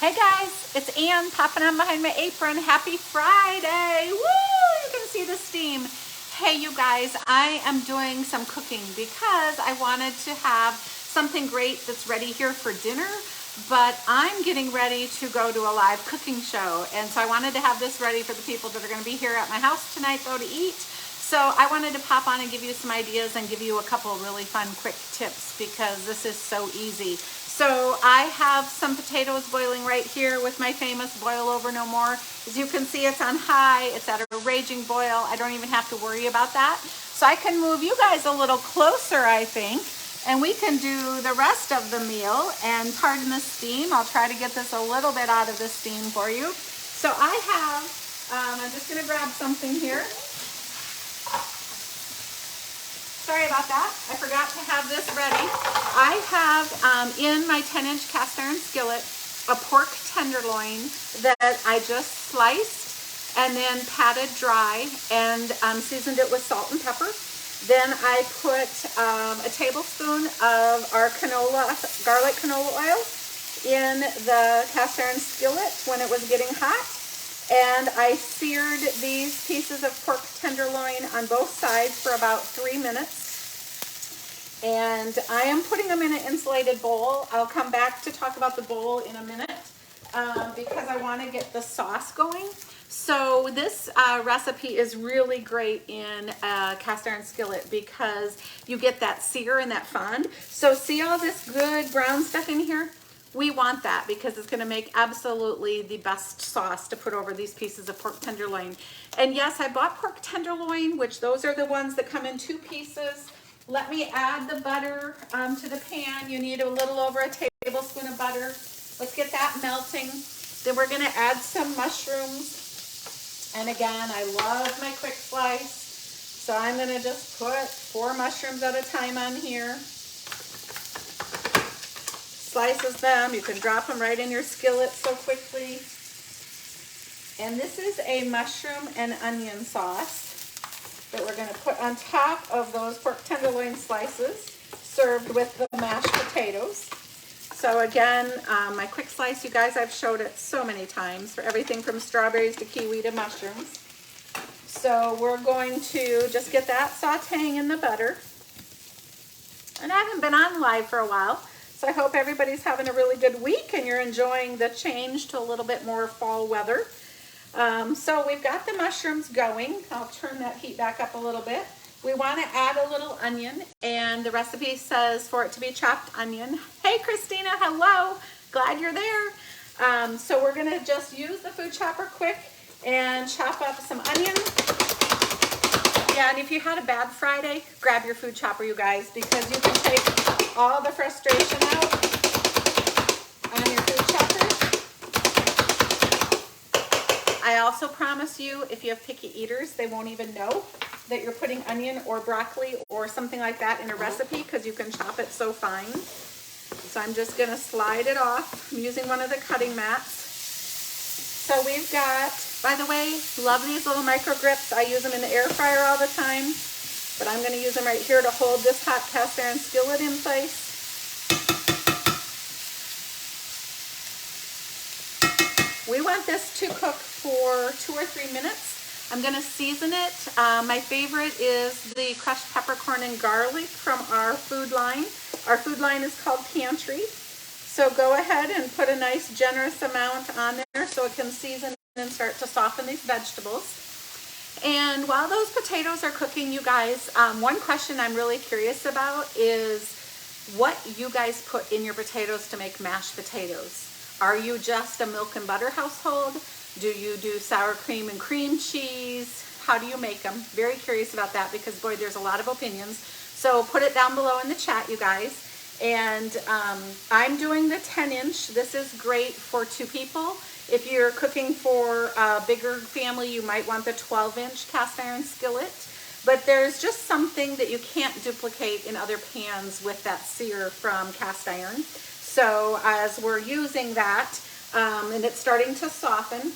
Hey guys, it's Ann popping on behind my apron. Happy Friday. Woo! You can see the steam. Hey you guys, I am doing some cooking because I wanted to have something great that's ready here for dinner, but I'm getting ready to go to a live cooking show. And so I wanted to have this ready for the people that are going to be here at my house tonight though to eat. So I wanted to pop on and give you some ideas and give you a couple really fun quick tips because this is so easy. So I have some potatoes boiling right here with my famous boil over no more. As you can see, it's on high, it's at a raging boil. I don't even have to worry about that. So I can move you guys a little closer, I think, and we can do the rest of the meal. And pardon the steam, I'll try to get this a little bit out of the steam for you. So I have, I'm just gonna grab something here. Sorry about that. I forgot to have this ready. I have in my 10-inch cast iron skillet a pork tenderloin that I just sliced and then patted dry and seasoned it with salt and pepper. Then I put a tablespoon of our garlic canola oil in the cast iron skillet when it was getting hot. And I seared these pieces of pork tenderloin on both sides for about 3 minutes. And I am putting them in an insulated bowl. I'll come back to talk about the bowl in a minute because I want to get the sauce going. So this recipe is really great in a cast iron skillet because you get that sear and that fond. So see all this good brown stuff in here? We want that because it's going to make absolutely the best sauce to put over these pieces of pork tenderloin. And yes, I bought pork tenderloin, which those are the ones that come in 2 pieces. Let me add the butter to the pan. You need a little over a tablespoon of butter. Let's get that melting. Then we're going to add some mushrooms. And again, I love my quick slice. So I'm going to just put 4 mushrooms at a time on here. Slices them. You can drop them right in your skillet so quickly. And this is a mushroom and onion sauce that we're going to put on top of those pork tenderloin slices served with the mashed potatoes. So again, my quick slice, you guys, I've showed it so many times for everything from strawberries to kiwi to mushrooms. So we're going to just get that sauteing in the butter. And I haven't been on live for a while. So I hope everybody's having a really good week and you're enjoying the change to a little bit more fall weather. So we've got the mushrooms going. I'll turn that heat back up a little bit. We want to add a little onion, and the recipe says for it to be chopped onion. Hey Christina, hello. Glad you're there. So we're going to just use the food chopper quick and chop up some onion. Yeah, and if you had a bad Friday, grab your food chopper, you guys, because you can take all the frustration out on your food chopper. I also promise you, if you have picky eaters, they won't even know that you're putting onion or broccoli or something like that in a recipe because you can chop it so fine. So I'm just going to slide it off. I'm using one of the cutting mats. So we've got, by the way, love these little micro grips. I use them in the air fryer all the time, but I'm going to use them right here to hold this hot cast iron skillet in place. We want this to cook for 2 or 3 minutes. I'm going to season it. My favorite is the crushed peppercorn and garlic from our food line. Our food line is called Pantry. So go ahead and put a nice generous amount on there so it can season and start to soften these vegetables. And while those potatoes are cooking, you guys, one question I'm really curious about is what you guys put in your potatoes to make mashed potatoes. Are you just a milk and butter household? Do you do sour cream and cream cheese? How do you make them? Very curious about that because, boy, there's a lot of opinions. So put it down below in the chat, you guys. And I'm doing the 10-inch. This is great for 2 people. If you're cooking for a bigger family, you might want the 12-inch cast iron skillet. But there's just something that you can't duplicate in other pans with that sear from cast iron. So as we're using that, and it's starting to soften,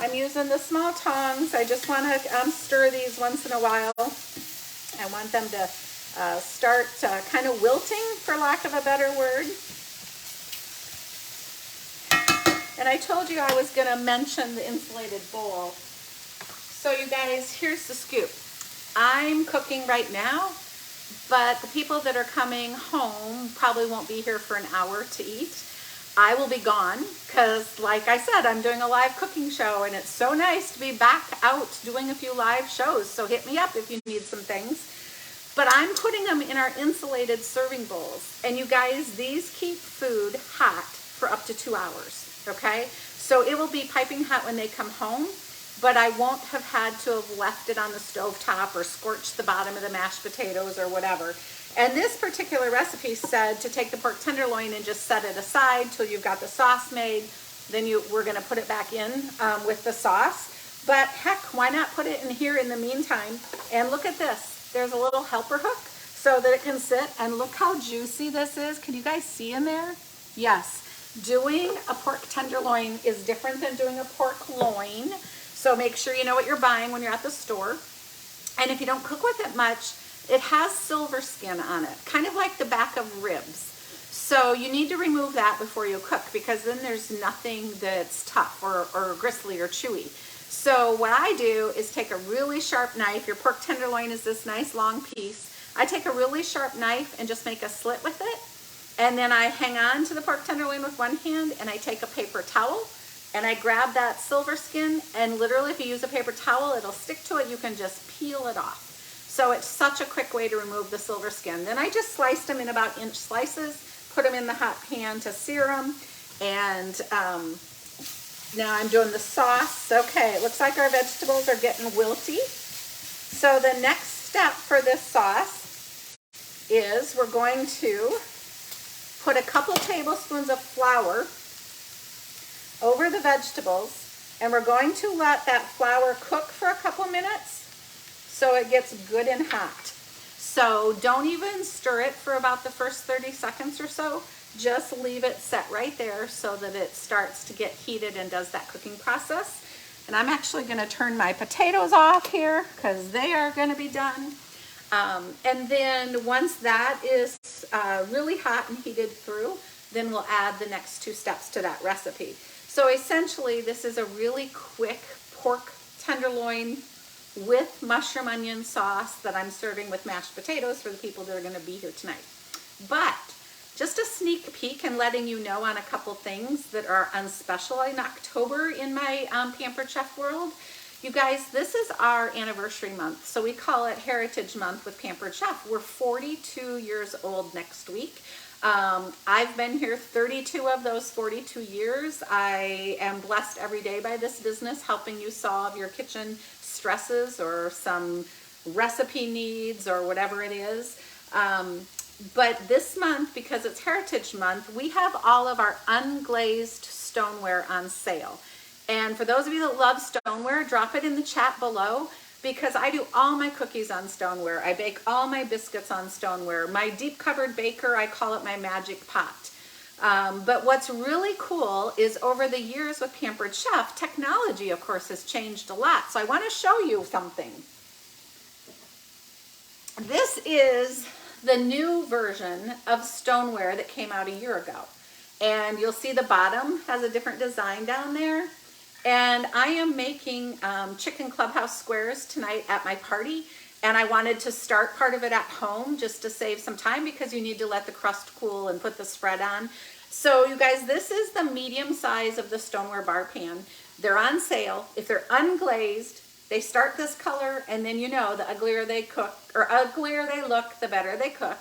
I'm using the small tongs. I just want to stir these once in a while. I want them to start kind of wilting, for lack of a better word. And I told you I was gonna mention the insulated bowl. So you guys, here's the scoop. I'm cooking right now, but the people that are coming home probably won't be here for an hour to eat. I will be gone because, like I said, I'm doing a live cooking show, and it's so nice to be back out doing a few live shows. So hit me up if you need some things. But I'm putting them in our insulated serving bowls. And you guys, these keep food hot for up to 2 hours, okay? So it will be piping hot when they come home, but I won't have had to have left it on the stove top or scorched the bottom of the mashed potatoes or whatever. And this particular recipe said to take the pork tenderloin and just set it aside till you've got the sauce made. Then we're gonna put it back in with the sauce. But heck, why not put it in here in the meantime? And look at this, there's a little helper hook so that it can sit, and look how juicy this is. Can you guys see in there? Yes, doing a pork tenderloin is different than doing a pork loin. So make sure you know what you're buying when you're at the store. And if you don't cook with it much, it has silver skin on it, kind of like the back of ribs. So you need to remove that before you cook, because then there's nothing that's tough or gristly or chewy. So what I do is take a really sharp knife. Your pork tenderloin is this nice long piece. I take a really sharp knife and just make a slit with it. And then I hang on to the pork tenderloin with one hand, and I take a paper towel and I grab that silver skin, and literally if you use a paper towel, it'll stick to it. You can just peel it off. So it's such a quick way to remove the silver skin. Then I just sliced them in about inch slices, put them in the hot pan to sear them. And now I'm doing the sauce. Okay, it looks like our vegetables are getting wilty. So the next step for this sauce is we're going to put a couple tablespoons of flour over the vegetables, and we're going to let that flour cook for a couple minutes so it gets good and hot. So don't even stir it for about the first 30 seconds or so. Just leave it set right there so that it starts to get heated and does that cooking process. And I'm actually gonna turn my potatoes off here because they are gonna be done. And then once that is really hot and heated through, then we'll add the next 2 steps to that recipe. So essentially, this is a really quick pork tenderloin with mushroom onion sauce that I'm serving with mashed potatoes for the people that are gonna be here tonight. But just a sneak peek and letting you know on a couple things that are on special in October in my Pampered Chef world. You guys, this is our anniversary month. So we call it Heritage Month with Pampered Chef. We're 42 years old next week. I've been here 32 of those 42 years. I am blessed every day by this business, helping you solve your kitchen stresses or some recipe needs or whatever it is. But this month, because it's Heritage Month, we have all of our unglazed stoneware on sale. And for those of you that love stoneware, drop it in the chat below, because I do all my cookies on stoneware. I bake all my biscuits on stoneware. My deep covered baker, I call it my magic pot. But what's really cool is over the years with Pampered Chef, technology, of course, has changed a lot. So I want to show you something. This is the new version of stoneware that came out a year ago. And you'll see the bottom has a different design down there. And I am making chicken clubhouse squares tonight at my party. And I wanted to start part of it at home just to save some time, because you need to let the crust cool and put the spread on. So you guys, this is the medium size of the stoneware bar pan. They're on sale. If they're unglazed, they start this color, and then you know the uglier they cook, or uglier they look, the better they cook.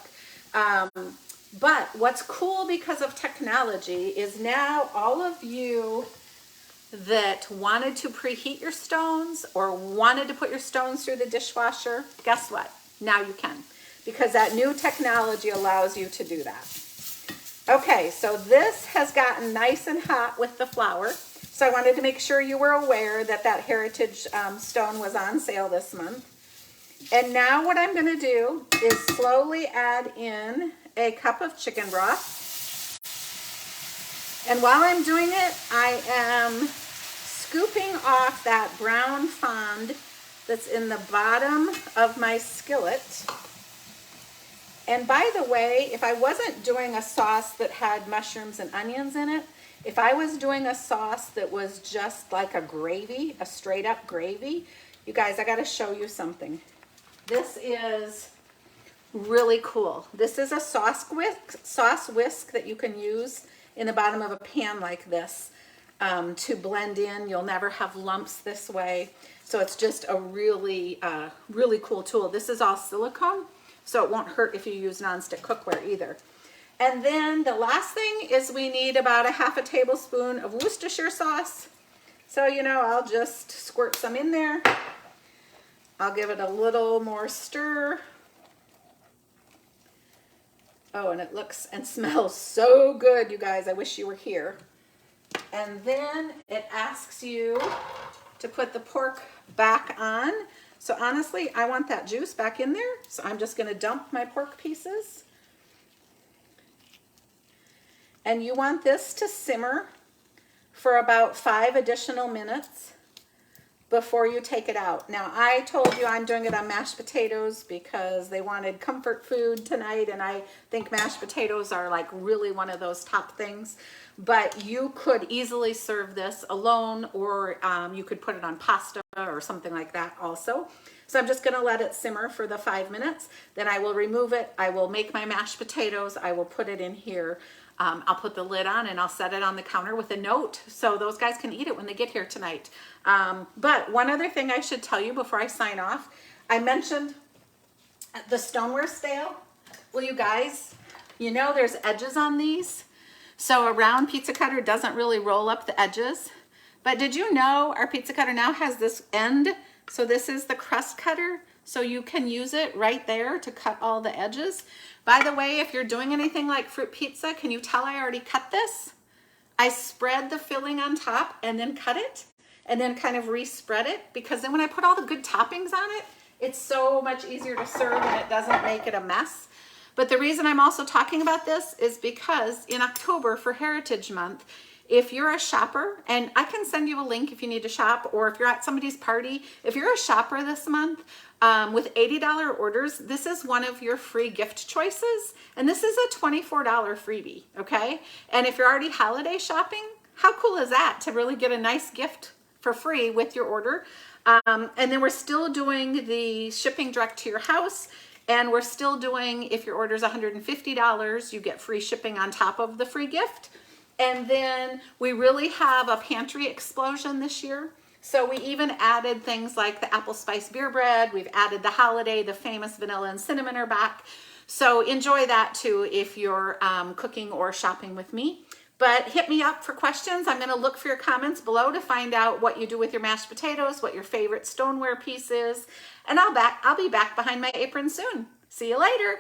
But what's cool because of technology is now all of you that wanted to preheat your stones or wanted to put your stones through the dishwasher, guess what? Now you can, because that new technology allows you to do that. Okay, so this has gotten nice and hot with the flour. So I wanted to make sure you were aware that that Heritage stone was on sale this month. And now what I'm gonna do is slowly add in a cup of chicken broth. And while I'm doing it, I am scooping off that brown fond that's in the bottom of my skillet. And by the way, if I wasn't doing a sauce that had mushrooms and onions in it, if I was doing a sauce that was just like a gravy, a straight up gravy, you guys, I gotta show you something. This is really cool. This is a sauce whisk that you can use in the bottom of a pan like this to blend in. You'll never have lumps this way. So it's just a really, really cool tool. This is all silicone, so it won't hurt if you use nonstick cookware either. And then the last thing is we need about a half a tablespoon of Worcestershire sauce. So, you know, I'll just squirt some in there. I'll give it a little more stir. Oh, and it looks and smells so good, you guys. I wish you were here. And then it asks you to put the pork back on. So honestly, I want that juice back in there. So I'm just gonna dump my pork pieces. And you want this to simmer for about 5 additional minutes before you take it out. Now, I told you I'm doing it on mashed potatoes because they wanted comfort food tonight, and I think mashed potatoes are like really one of those top things. But you could easily serve this alone, or you could put it on pasta or something like that also. So I'm just gonna let it simmer for the 5 minutes. Then I will remove it. I will make my mashed potatoes. I will put it in here. I'll put the lid on and I'll set it on the counter with a note so those guys can eat it when they get here tonight. But one other thing I should tell you before I sign off, I mentioned the stoneware stale. Well, you guys, you know there's edges on these. So a round pizza cutter doesn't really roll up the edges. But did you know our pizza cutter now has this end? So this is the crust cutter. So you can use it right there to cut all the edges. By the way, if you're doing anything like fruit pizza, can you tell I already cut this? I spread the filling on top and then cut it and then kind of respread it, because then when I put all the good toppings on it, it's so much easier to serve and it doesn't make it a mess. But the reason I'm also talking about this is because in October for Heritage Month, if you're a shopper, and I can send you a link if you need to shop, or if you're at somebody's party, if you're a shopper this month with $80 orders, this is one of your free gift choices. And this is a $24 freebie, okay? And if you're already holiday shopping, how cool is that to really get a nice gift for free with your order? And then we're still doing the shipping direct to your house. And we're still doing, if your order is $150, you get free shipping on top of the free gift. And then we really have a pantry explosion this year. So we even added things like the apple spice beer bread. We've added the holiday, the famous vanilla and cinnamon are back. So enjoy that too if you're cooking or shopping with me. But hit me up for questions. I'm gonna look for your comments below to find out what you do with your mashed potatoes, what your favorite stoneware piece is. And I'll be back behind my apron soon. See you later.